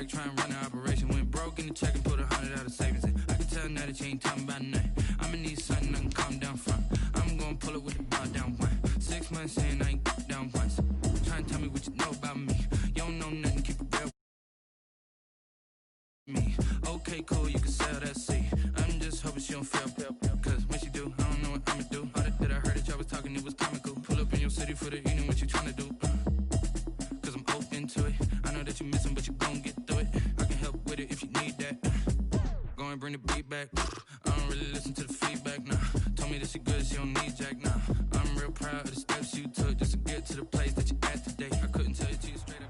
like trying to run an operation. Went broke in the check and put 100 out of savings in. I can tell now that you ain't talking about nothing. I'ma need something I can calm down from. I'm gonna pull it with the bar down one. 6 months in, I ain't down once. Trying to tell me what you know about me. You don't know nothing, keep it real. Me. Okay, cool, you can sell that seat. I'm just hoping she don't fail. Cause when she do, I don't know what I'ma do. All that I heard that y'all was talking, it was comical. Pull up in your city for the evening, what you tryna do? Cause I'm open to it. I know that you missing, but you gon' get through it. I can help with it if you need that. Go and bring the beat back. I don't really listen to the feedback, nah. Told me that she good, she don't need jack, nah. I'm real proud of the steps you took just to get to the place that you at today. I couldn't tell you to you straight.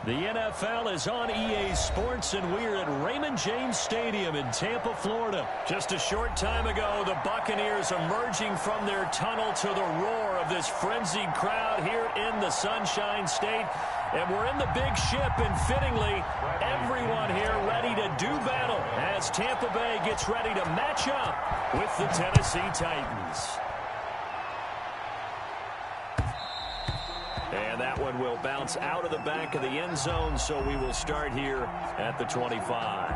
The NFL is on EA Sports, and we're at Raymond James Stadium in Tampa, Florida. Just a short time ago, the Buccaneers emerging from their tunnel to the roar of this frenzied crowd here in the Sunshine State. And we're in the big ship, and fittingly, everyone here ready to do battle as Tampa Bay gets ready to match up with the Tennessee Titans. And that one will bounce out of the back of the end zone, so we will start here at the 25.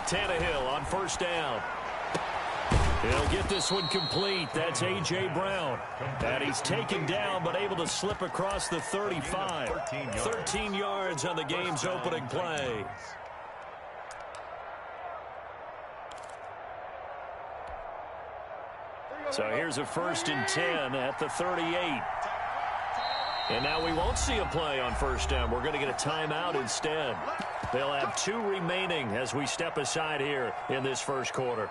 Tannehill on first down. He'll get this one complete. That's A.J. Brown. And he's taken down but able to slip across the 35. 13 yards on the game's opening play. So here's a 1st and 10 at the 38. And now we won't see a play on first down. We're going to get a timeout instead. They'll have 2 remaining as we step aside here in this first quarter.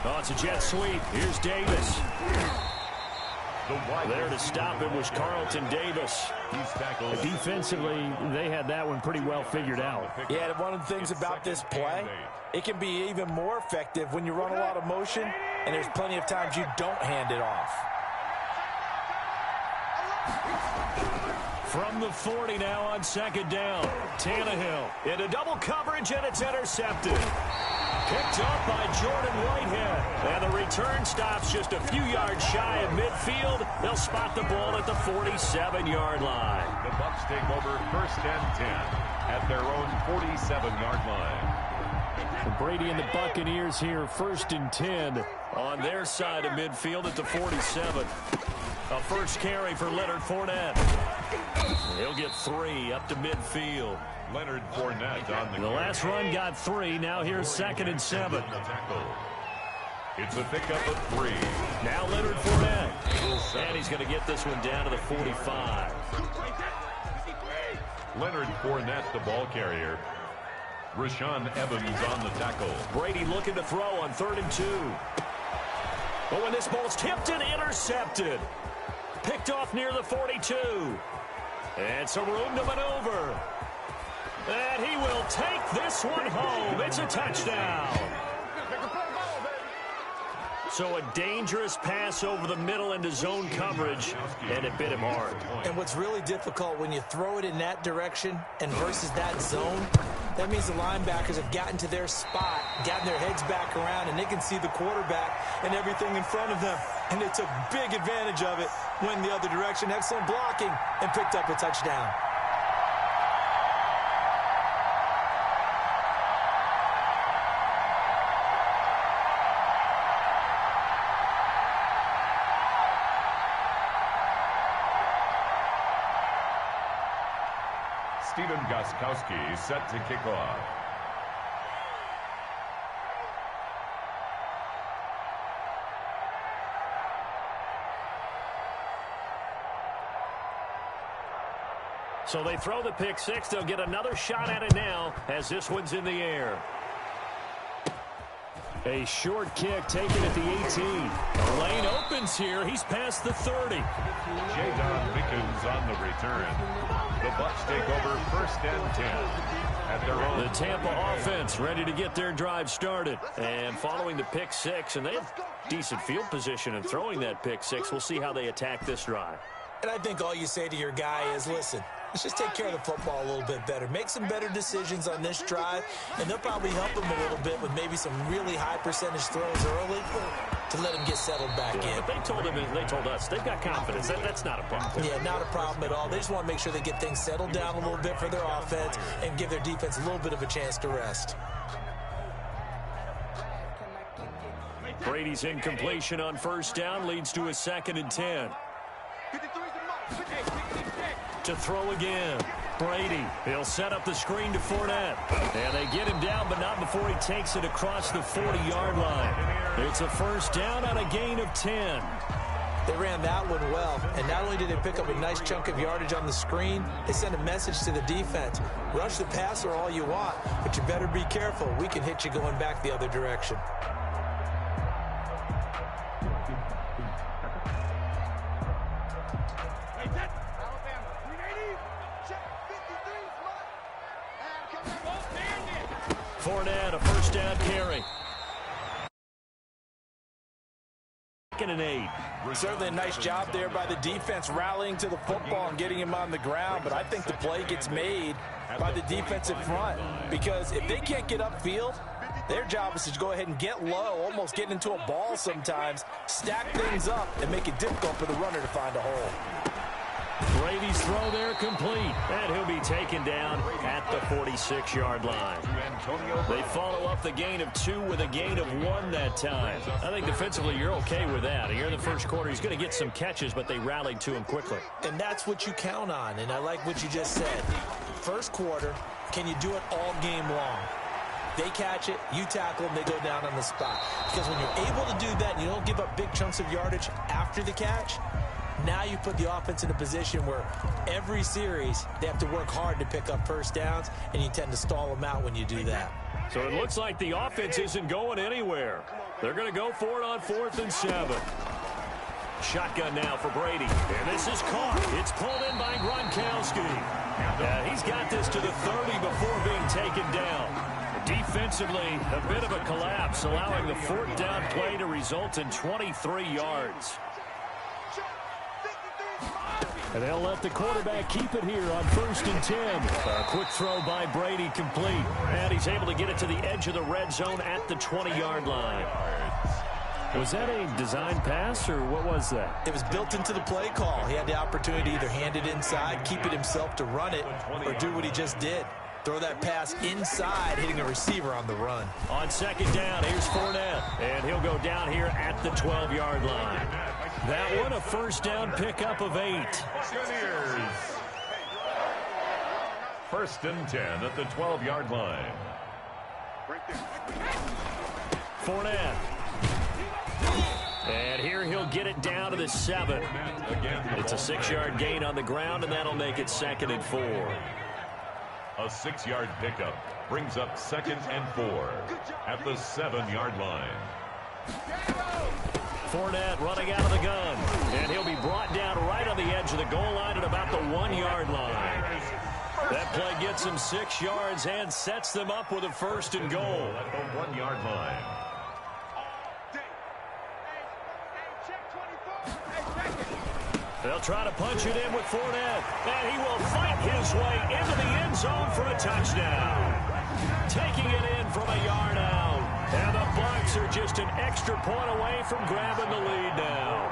Oh, it's a jet sweep. Here's Davis. There to stop it was Carlton Davis. Defensively, they had that one pretty well figured out. Yeah, one of the things about this play, it can be even more effective when you run a lot of motion, and there's plenty of times you don't hand it off. From the 40 now on 2nd down. Tannehill into double coverage, and it's intercepted. Picked up by Jordan Whitehead. And the return stops just a few yards shy of midfield. They'll spot the ball at the 47-yard line. The Bucs take over 1st and 10 at their own 47-yard line. Brady and the Buccaneers here, 1st and 10 on their side of midfield at the 47. A first carry for Leonard Fournette. He'll get 3 up to midfield. Leonard Fournette on the last run got 3. Now here's 2nd and 7. It's a pickup of 3. Now Leonard Fournette. And he's going to get this one down to the 45. Leonard Fournette, the ball carrier. Rashaan Evans on the tackle. Brady looking to throw on 3rd and 2. But when this ball's tipped and intercepted. Picked off near the 42. And some room to maneuver. And he will take this one home. It's a touchdown. So a dangerous pass over the middle into zone coverage, and it bit him hard. And what's really difficult when you throw it in that direction and versus that zone, that means the linebackers have gotten to their spot, gotten their heads back around, and they can see the quarterback and everything in front of them. And they took big advantage of it, went the other direction, excellent blocking, and picked up a touchdown. Stephen Gostkowski set to kick off. So they throw the pick 6. They'll get another shot at it now as this one's in the air. A short kick taken at the 18. The lane opens here. He's past the 30. Jadon Mickens on the return. The Bucs take over 1st and 10 at their own. The Tampa offense ready to get their drive started. And following the pick 6, and they have decent field position in throwing that pick 6. We'll see how they attack this drive. And I think all you say to your guy is, listen, let's just take care of the football a little bit better. Make some better decisions on this drive, and they'll probably help him a little bit with maybe some really high percentage throws early to let him get settled back in. But they told us they've got confidence. That's not a problem. Yeah, not a problem at all. They just want to make sure they get things settled down a little bit for their offense and give their defense a little bit of a chance to rest. Brady's incompletion on 1st down leads to a 2nd and 10. To throw again. Brady, he'll set up the screen to Fournette. And they get him down, but not before he takes it across the 40-yard line. It's a 1st down on a gain of 10. They ran that one well, and not only did they pick up a nice chunk of yardage on the screen, they sent a message to the defense. Rush the passer all you want, but you better be careful. We can hit you going back the other direction. Fournette, a 1st down carry. 2nd and 8. Certainly a nice job there by the defense rallying to the football and getting him on the ground, but I think the play gets made by the defensive front because if they can't get upfield, their job is to go ahead and get low, almost get into a ball sometimes, stack things up, and make it difficult for the runner to find a hole. Brady's throw there complete, and he'll be taken down at the 46-yard line. They follow up the gain of 2 with a gain of 1 that time. I think defensively you're okay with that. Here in the 1st quarter, he's going to get some catches, but they rallied to him quickly. And that's what you count on, and I like what you just said. 1st quarter, can you do it all game long? They catch it, you tackle them, they go down on the spot. Because when you're able to do that and you don't give up big chunks of yardage after the catch, now you put the offense in a position where every series they have to work hard to pick up 1st downs, and you tend to stall them out when you do that. So it looks like the offense isn't going anywhere. They're going to go for it on 4th and 7. Shotgun now for Brady. And this is caught. It's pulled in by Gronkowski. He's got this to the 30 before being taken down. Defensively, a bit of a collapse, allowing the 4th down play to result in 23 yards. And they'll let the quarterback keep it here on 1st and 10. A quick throw by Brady complete. And he's able to get it to the edge of the red zone at the 20-yard line. Was that a design pass, or what was that? It was built into the play call. He had the opportunity to either hand it inside, keep it himself to run it, or do what he just did. Throw that pass inside, hitting a receiver on the run. On 2nd down, here's Fournette. And he'll go down here at the 12-yard line. That one a first down pickup of 8. Buccaneers. First and 10 at the 12-yard line. Fournette. And here he'll get it down to the 7. It's a 6-yard gain on the ground, and that'll make it 2nd and 4. A 6-yard pickup brings up 2nd and 4 at the 7-yard line. Fournette running out of the gun, and he'll be brought down right on the edge of the goal line at about the 1-yard line. That play gets him 6 yards and sets them up with a 1st and goal. At the 1-yard line. They'll try to punch it in with Fournette, and he will fight his way into the end zone for a touchdown. Taking it in from a yard out, and the Bucs are just an extra point away from grabbing the lead now.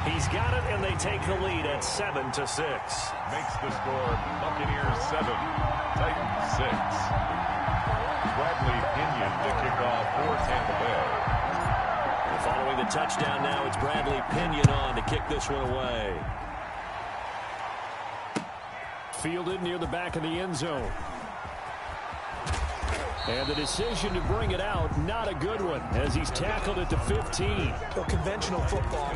He's got it, and they take the lead at 7-6. Makes the score Buccaneers 7, Titans 6. Bradley Pinion to kick off for Tampa Bay. And following the touchdown now, it's Bradley Pinion on to kick this one away. Fielded near the back of the end zone. And the decision to bring it out, not a good one, as he's tackled at the 15. Well, conventional football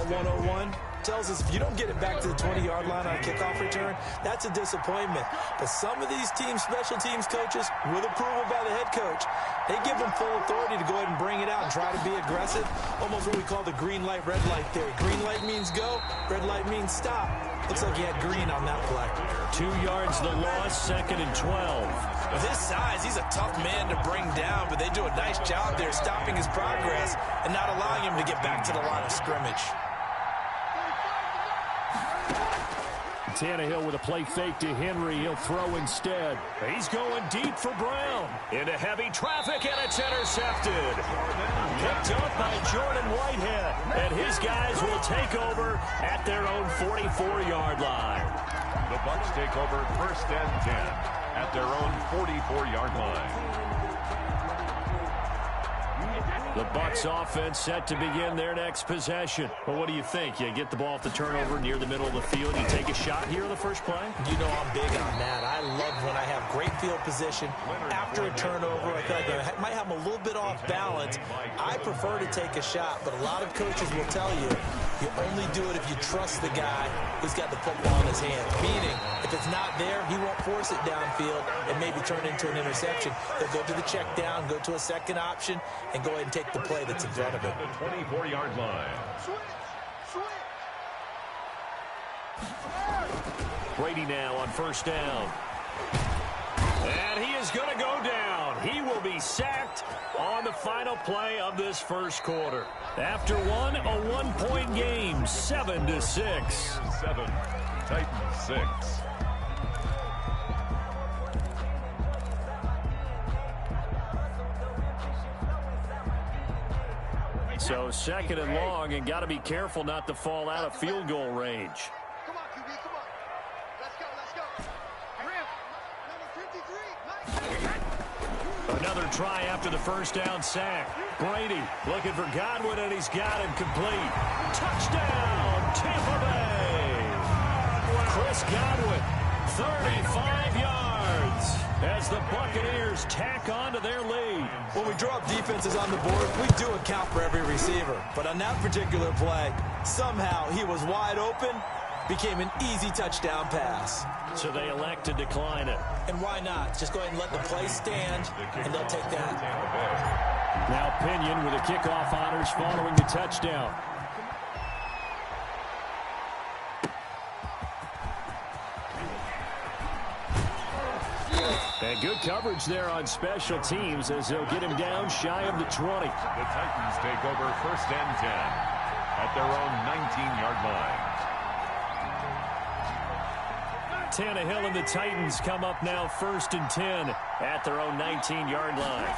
101, tells us if you don't get it back to the 20-yard line on a kickoff return, that's a disappointment. But some of these teams, special teams coaches, with approval by the head coach, they give them full authority to go ahead and bring it out and try to be aggressive, almost what we call the green light, red light theory. Green light means go, red light means stop. Looks like he had green on that play. 2 yards the loss, 2nd and 12. With his size, he's a tough man to bring down, but they do a nice job there stopping his progress and not allowing him to get back to the line of scrimmage. Tannehill with a play fake to Henry. He'll throw instead. He's going deep for Brown. Into heavy traffic, and it's intercepted. Picked up by Jordan Whitehead. And his guys will take over at their own 44-yard line. The Bucs take over 1st and 10 at their own 44-yard line. The Bucs offense set to begin their next possession. Well, what do you think? You get the ball off the turnover near the middle of the field. You take a shot here on the first play? You know I'm big on that. I love when I have great field position after a turnover. I feel like I might have them a little bit off balance. I prefer to take a shot, but a lot of coaches will tell you you only do it if you trust the guy who's got the football in his hand. Meaning, if it's not there, he won't force it downfield and maybe turn into an interception. He'll go to the check down, go to a second option, and go ahead and take the play that's in front of him. The 24-yard line. Brady now on 1st down. And he is going to go down. He will be sacked on the final play of this first quarter. After one, a 1-point game, 7-6. 7, Titans 6. So 2nd and long, and got to be careful not to fall out of field goal range. Come on, QB, come on. Let's go. Number 53. Another try after the first down sack. Brady looking for Godwin, and he's got him complete. Touchdown, Tampa Bay. Chris Godwin, 35 yards, as the Buccaneers tack on to their lead. When we draw up defenses on the board, we do account for every receiver. But on that particular play, somehow he was wide open, became an easy touchdown pass. So they elect to decline it. And why not? Just go ahead and let the play stand, and they'll take that. Now Pinion with the kickoff honors following the touchdown. And good coverage there on special teams as they'll get him down shy of the 20. The Titans take over 1st and 10 at their own 19-yard line. Tannehill and the Titans come up now 1st and 10 at their own 19-yard line.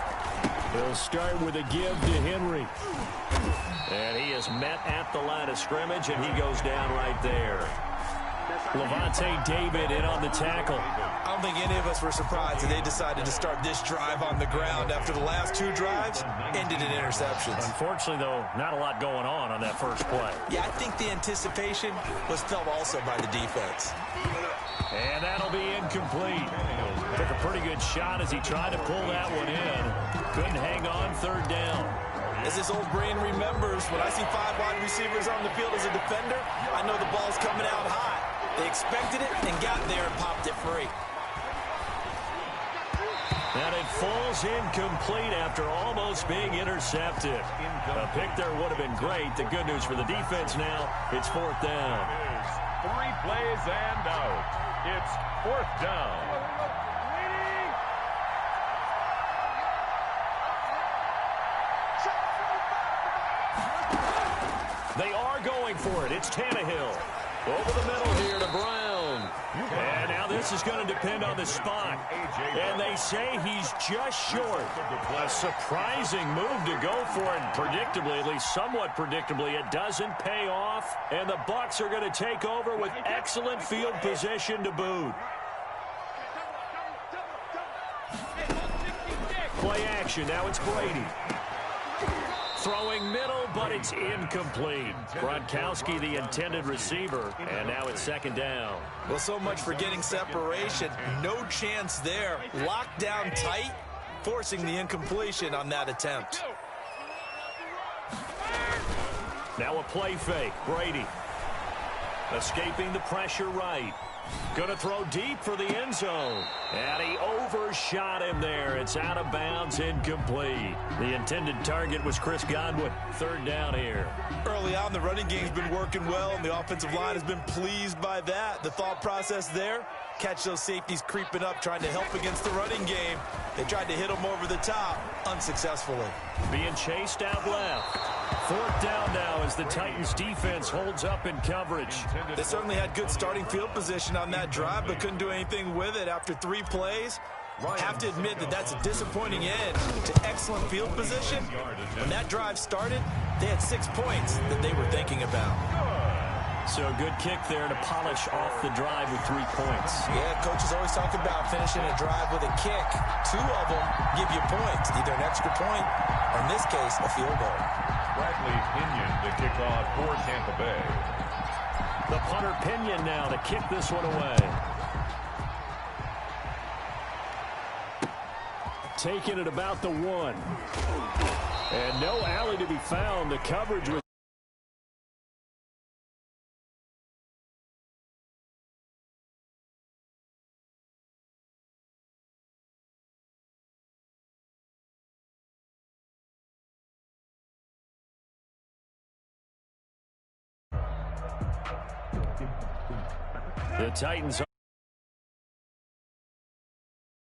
They'll start with a give to Henry. And he is met at the line of scrimmage, and he goes down right there. Levante David in on the tackle. I don't think any of us were surprised that they decided to start this drive on the ground after the last 2 drives ended in interceptions. Unfortunately, though, not a lot going on that first play. Yeah, I think the anticipation was felt also by the defense. And that'll be incomplete. Took a pretty good shot as he tried to pull that one in. Couldn't hang on, 3rd down. As this old brain remembers, when I see 5 wide receivers on the field as a defender, I know the ball's coming out hot. They expected it and got there and popped it free. And it falls incomplete after almost being intercepted. A pick there would have been great. The good news for the defense now, it's 4th down. 3 plays and out. It's 4th down. They are going for it. It's Tannehill. Over the middle here to Brown. And now this is going to depend on the spot. And they say he's just short. A surprising move to go for it. Predictably, at least somewhat predictably, it doesn't pay off. And the Bucs are going to take over with excellent field position to boot. Play action. Now it's Brady. Throwing middle, but it's incomplete. Gronkowski, the intended receiver, and now it's 2nd down. Well, so much for getting separation. No chance there. Locked down tight, forcing the incompletion on that attempt. Now a play fake. Brady escaping the pressure right. Going to throw deep for the end zone. And he overshot him there. It's out of bounds, incomplete. The intended target was Chris Godwin. 3rd down here. Early on, the running game's been working well, and the offensive line has been pleased by that. The thought process there, catch those safeties creeping up, trying to help against the running game. They tried to hit them over the top, unsuccessfully. Being chased out left. 4th down now as the Titans defense holds up in coverage. They certainly had good starting field position on that drive, but couldn't do anything with it after 3 plays. Have to admit that that's a disappointing end to excellent field position. When that drive started, they had 6 points that they were thinking about. So a good kick there to polish off the drive with 3 points. Yeah, coaches always talk about finishing a drive with a kick. 2 of them give you points, either an extra point, or in this case, a field goal. Bradley Pinion to kick off for Tampa Bay. The punter Pinion now to kick this one away. Taking it about the 1. And no alley to be found. The coverage was the Titans